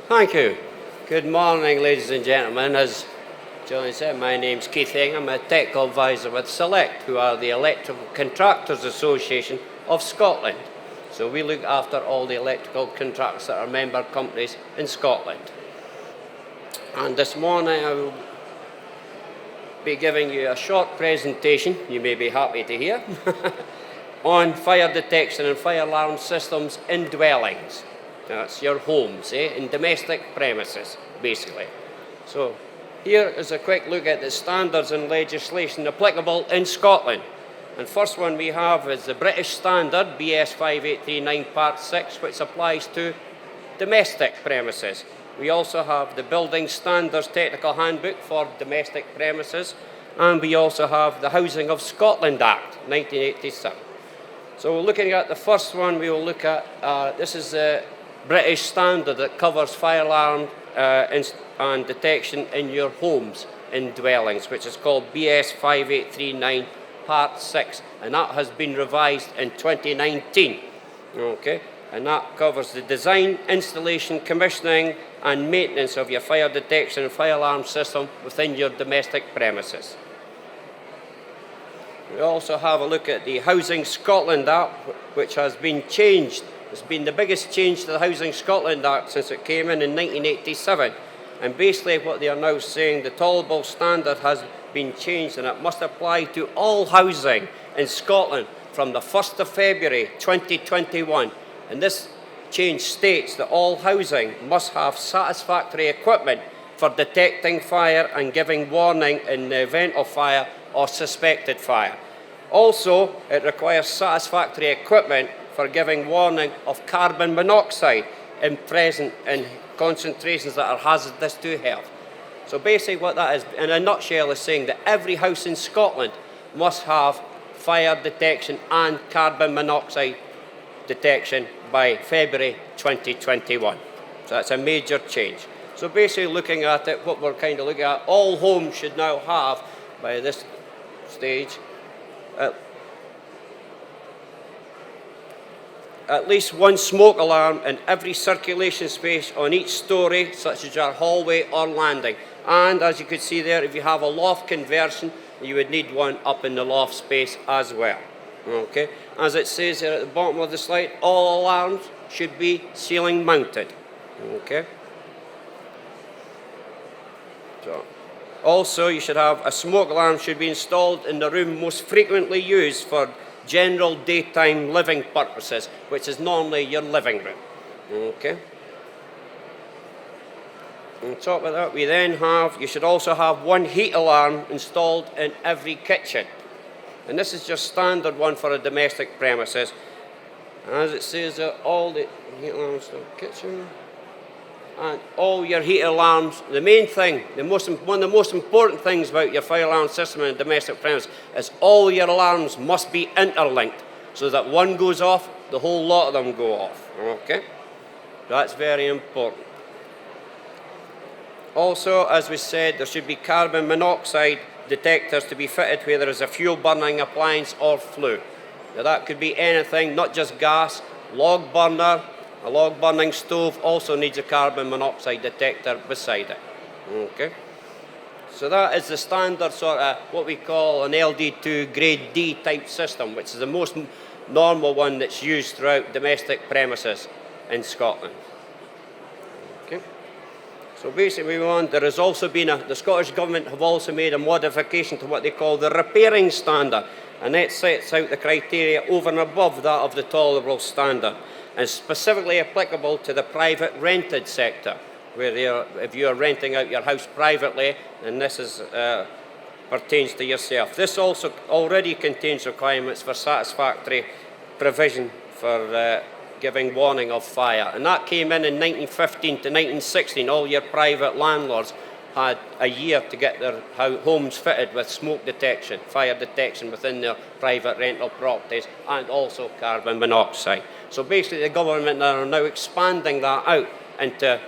Thank you. Good morning, ladies and gentlemen. As John said, my name's Keith Hagan. I'm a technical advisor with Select, who are the Electrical Contractors Association of Scotland. So we look after all the electrical contractors that are member companies in Scotland. And this morning I will be giving you a short presentation, you may be happy to hear, on fire detection and fire alarm systems in dwellings. That's your homes, in domestic premises, basically. So here is a quick look at the standards and legislation applicable in Scotland. And first one we have is the British Standard, BS 5839 Part 6, which applies to domestic premises. We also have the Building Standards Technical Handbook for domestic premises, and we also have the Housing of Scotland Act, 1987. So looking at the first one, we will look at, this is the British standard that covers fire alarm and detection in your homes in dwellings, which is called BS 5839 Part 6, and that has been revised in 2019. Okay, and that covers the design, installation, commissioning and maintenance of your fire detection and fire alarm system within your domestic premises. We also have a look at the Housing Scotland Act, which has been changed. It's been the biggest change to the Housing Scotland Act since it came in 1987. And basically what they are now saying, the tolerable standard has been changed and it must apply to all housing in Scotland from the 1st of February 2021. And this change states that all housing must have satisfactory equipment for detecting fire and giving warning in the event of fire or suspected fire. Also, it requires satisfactory equipment for giving warning of carbon monoxide present in concentrations that are hazardous to health. So basically what that is, in a nutshell, is saying that every house in Scotland must have fire detection and carbon monoxide detection by February 2021. So that's a major change. So basically looking at it, what we're kind of looking at, all homes should now have, by this stage, at least one smoke alarm in every circulation space on each storey, such as your hallway or landing. And as you can see there, if you have a loft conversion, you would need one up in the loft space as well. Okay, as it says here at the bottom of the slide, all alarms should be ceiling mounted. Okay. So, also, you should have a smoke alarm should be installed in the room most frequently used for general daytime living purposes, which is normally your living room. Okay. On top of that, we then have, you should also have one heat alarm installed in every kitchen. And this is just standard one for a domestic premises. As it says, all the heat alarms in the kitchen and all your heat alarms. The main thing, one of the most important things about your fire alarm system in a domestic premise is all your alarms must be interlinked, so that one goes off, the whole lot of them go off. Okay, that's very important. Also, as we said, there should be carbon monoxide detectors to be fitted where there is a fuel burning appliance or flue. Now that could be anything, not just gas. Log burner, a log burning stove also needs a carbon monoxide detector beside it. Okay. So that is the standard sort of what we call an LD2 grade D type system, which is the most normal one that's used throughout domestic premises in Scotland. Okay. So basically there has also been the Scottish Government have also made a modification to what they call the repairing standard, and that sets out the criteria over and above that of the tolerable standard, and specifically applicable to the private rented sector, where if you are renting out your house privately, then this is, pertains to yourself. This also already contains requirements for satisfactory provision for giving warning of fire. And that came in 1915 to 1916. All your private landlords had a year to get their homes fitted with smoke detection, fire detection within their private rental properties, and also carbon monoxide. So basically the government are now expanding that out into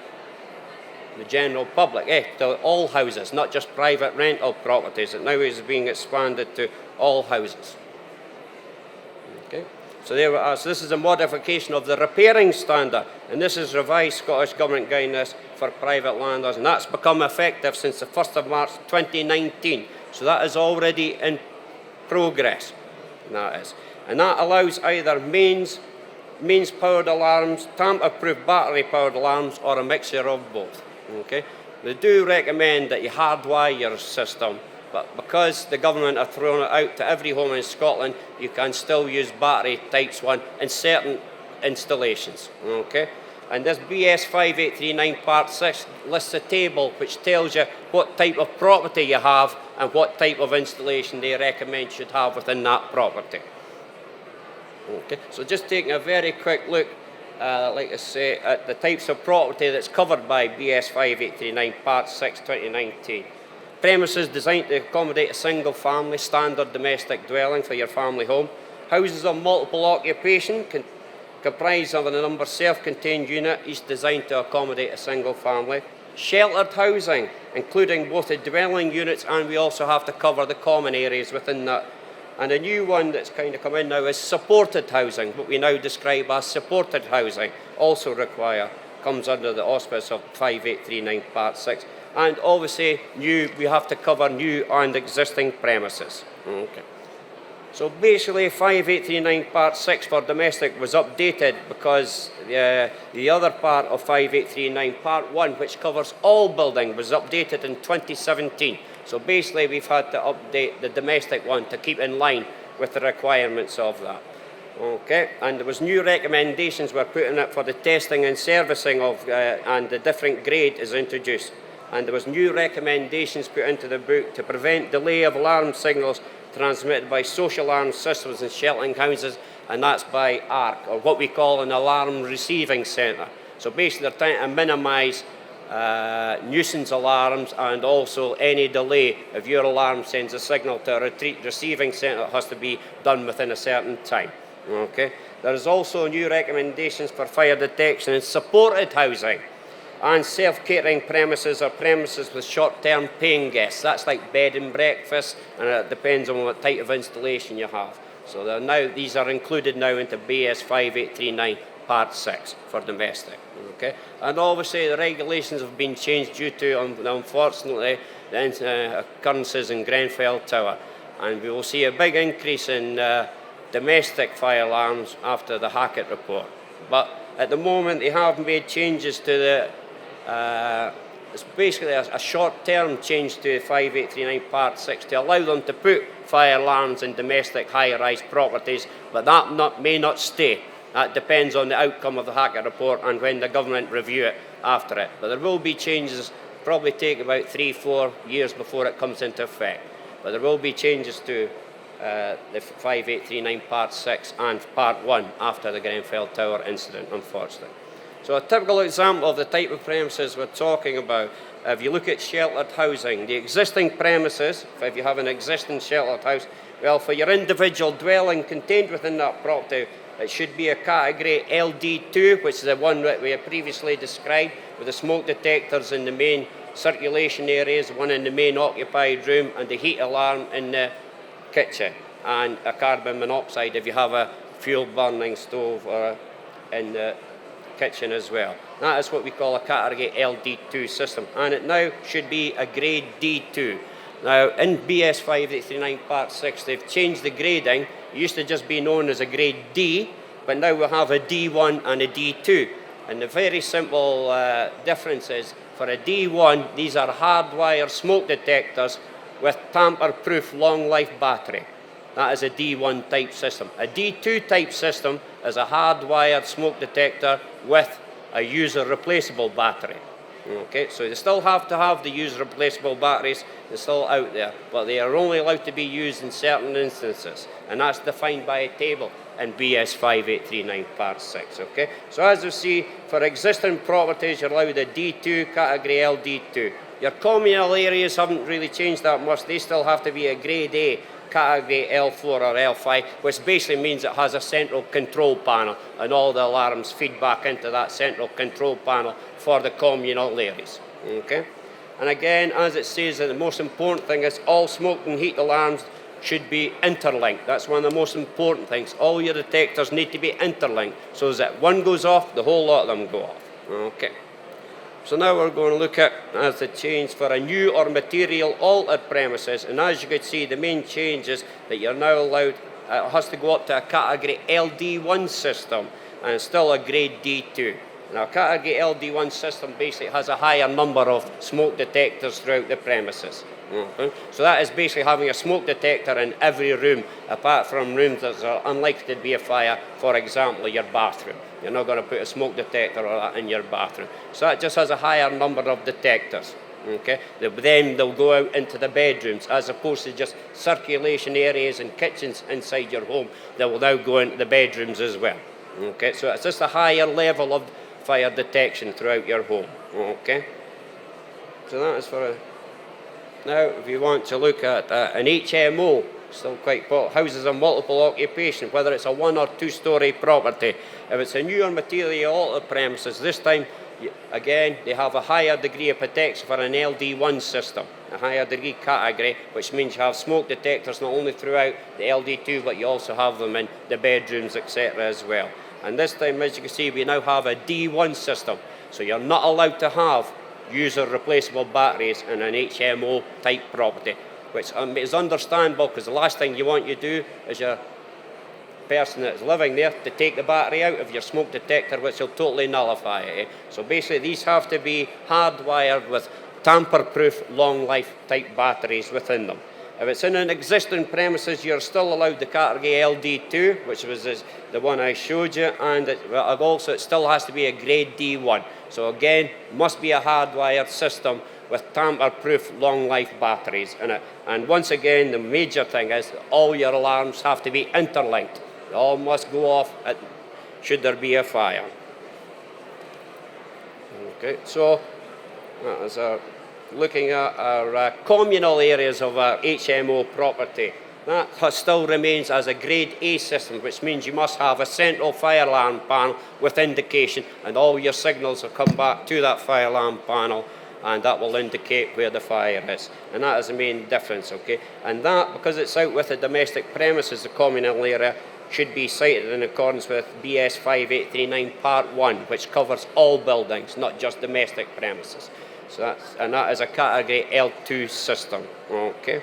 the general public, to all houses, not just private rental properties. It now is being expanded to all houses. Okay. So there we are. So this is a modification of the repairing standard, and this is revised Scottish Government guidance for private landowners, and that's become effective since the 1st of March 2019. So that is already in progress. And that allows either mains-powered alarms, tamper-proof battery-powered alarms, or a mixture of both. Okay? They do recommend that you hardwire your system, but because the government are throwing it out to every home in Scotland, you can still use battery types 1 in certain installations. Okay? And this BS 5839 Part 6 lists a table which tells you what type of property you have and what type of installation they recommend should have within that property. Okay, so just taking a very quick look, like I say, at the types of property that's covered by BS 5839 Part 6 2019. Premises designed to accommodate a single family standard domestic dwelling for your family home. Houses of multiple occupation comprised of a number self-contained unit, each designed to accommodate a single family. Sheltered housing, including both the dwelling units, and we also have to cover the common areas within that. And a new one that's kind of come in now is supported housing, what we now describe as supported housing, also comes under the auspice of 5839 Part 6. And obviously, we have to cover new and existing premises. Okay. So basically, 5839 Part 6 for domestic was updated because the other part of 5839 Part 1, which covers all building, was updated in 2017. So basically, we've had to update the domestic one to keep in line with the requirements of that. Okay, and there was new recommendations were put in it for the testing and servicing of, and the different grade is introduced. And there was new recommendations put into the book to prevent delay of alarm signals transmitted by social alarm systems in sheltering houses, and that's by ARC, or what we call an alarm receiving centre. So basically, they're trying to minimise nuisance alarms and also any delay. If your alarm sends a signal to a retreat receiving centre, it has to be done within a certain time. Okay. There is also new recommendations for fire detection in supported housing and self-catering premises or premises with short-term paying guests. That's like bed and breakfast, and it depends on what type of installation you have. So these are included now into BS 5839 Part 6 for domestic. Okay? And obviously the regulations have been changed due to, unfortunately, the occurrences in Grenfell Tower. And we will see a big increase in domestic fire alarms after the Hackett report. But at the moment, they have made changes to the it's basically a short-term change to 5839 Part 6 to allow them to put fire alarms in domestic high-rise properties, but that may not stay. That depends on the outcome of the Hackett report and when the government review it after it. But there will be changes, probably take about 3-4 years before it comes into effect. But there will be changes to the 5839 Part 6 and Part 1 after the Grenfell Tower incident, unfortunately. So a typical example of the type of premises we're talking about, if you look at sheltered housing, the existing premises, if you have an existing sheltered house, well, for your individual dwelling contained within that property, it should be a category LD2, which is the one that we have previously described, with the smoke detectors in the main circulation areas, one in the main occupied room, and the heat alarm in the kitchen, and a carbon monoxide if you have a fuel burning stove or in the kitchen as well. That is what we call a category LD2 system, and it now should be a grade D2. Now in BS 5839 Part 6 they've changed the grading. It used to just be known as a grade D, but now we have a D1 and a D2. And the very simple difference is, for a D1, these are hardwired smoke detectors with tamper-proof long-life battery. That is a D1 type system. A D2 type system is a hardwired smoke detector with a user-replaceable battery. Okay, so they still have to have the user-replaceable batteries. They're still out there, but they are only allowed to be used in certain instances, and that's defined by a table in BS 5839 Part 6. Okay, so as you see, for existing properties, you're allowed a D2 category LD2. Your communal areas haven't really changed that much. They still have to be a grade A category L4 or L5, which basically means it has a central control panel, and all the alarms feed back into that central control panel for the communal areas. Okay? And again, as it says, the most important thing is all smoke and heat alarms should be interlinked. That's one of the most important things. All your detectors need to be interlinked so that one goes off, the whole lot of them go off. Okay. So now we're going to look at as the change for a new or material altered premises, and as you can see, the main change is that you're now allowed, it has to go up to a category LD1 system, and it's still a grade D2. Now, category LD1 system basically has a higher number of smoke detectors throughout the premises. Okay. So that is basically having a smoke detector in every room, apart from rooms that are unlikely to be a fire, for example, your bathroom. You're not going to put a smoke detector or that in your bathroom. So that just has a higher number of detectors. Okay. Then they'll go out into the bedrooms, as opposed to just circulation areas and kitchens inside your home. They will now go into the bedrooms as well. Okay. So it's just a higher level of fire detection throughout your home. Okay. So that is for a... Now, if you want to look at an HMO, still quite important, houses of multiple occupation, whether it's a 1 or 2 story property. If it's a new or materially altered premises, this time, again, they have a higher degree of protection for an LD1 system, a higher degree category, which means you have smoke detectors not only throughout the LD2, but you also have them in the bedrooms, etc. as well. And this time, as you can see, we now have a D1 system, so you're not allowed to have user replaceable batteries in an HMO type property, which is understandable, because the last thing you want to do is your person that's living there to take the battery out of your smoke detector, which will totally nullify it. So basically these have to be hardwired with tamper-proof long life type batteries within them. If it's in an existing premises, you're still allowed the category LD2, which was the one I showed you, and it still has to be a grade D1. So again, must be a hardwired system with tamper-proof long-life batteries in it. And once again, the major thing is all your alarms have to be interlinked. They all must go off should there be a fire. Okay, so that is looking at our communal areas of our HMO property. That still remains as a grade A system, which means you must have a central fire alarm panel with indication, and all your signals will come back to that fire alarm panel, and that will indicate where the fire is. And that is the main difference, okay? And that, because it's out with the domestic premises, the communal area, should be cited in accordance with BS 5839 Part 1, which covers all buildings, not just domestic premises. So that is a category L2 system, okay?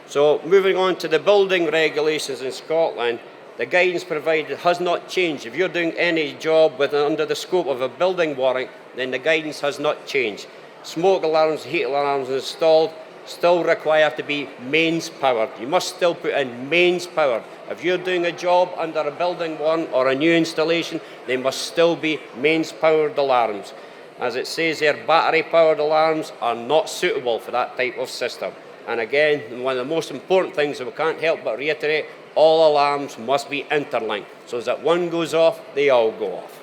So moving on to the building regulations in Scotland, the guidance provided has not changed. If you're doing any job under the scope of a building warrant, then the guidance has not changed. Smoke alarms, heat alarms installed still require to be mains powered. You must still put in mains powered. If you're doing a job under a building warrant or a new installation, they must still be mains powered alarms. As it says here, battery powered alarms are not suitable for that type of system. And again, one of the most important things that we can't help but reiterate, all alarms must be interlinked, so as that one goes off, they all go off.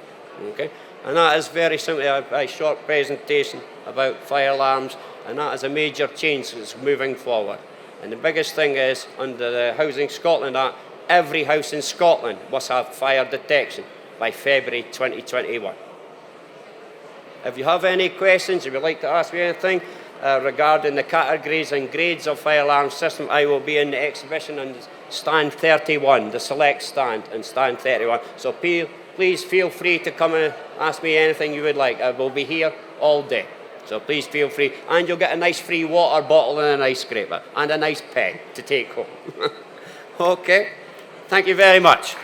Okay? And that is very simply a short presentation about fire alarms, and that is a major change that's moving forward. And the biggest thing is, under the Housing Scotland Act, every house in Scotland must have fire detection by February 2021. If you have any questions, if you'd like to ask me anything regarding the categories and grades of fire alarm system, I will be in the exhibition on stand 31, the select stand in stand 31. So please feel free to come and ask me anything you would like. I will be here all day. So please feel free. And you'll get a nice free water bottle and an ice scraper and a nice pen to take home. Okay. Thank you very much.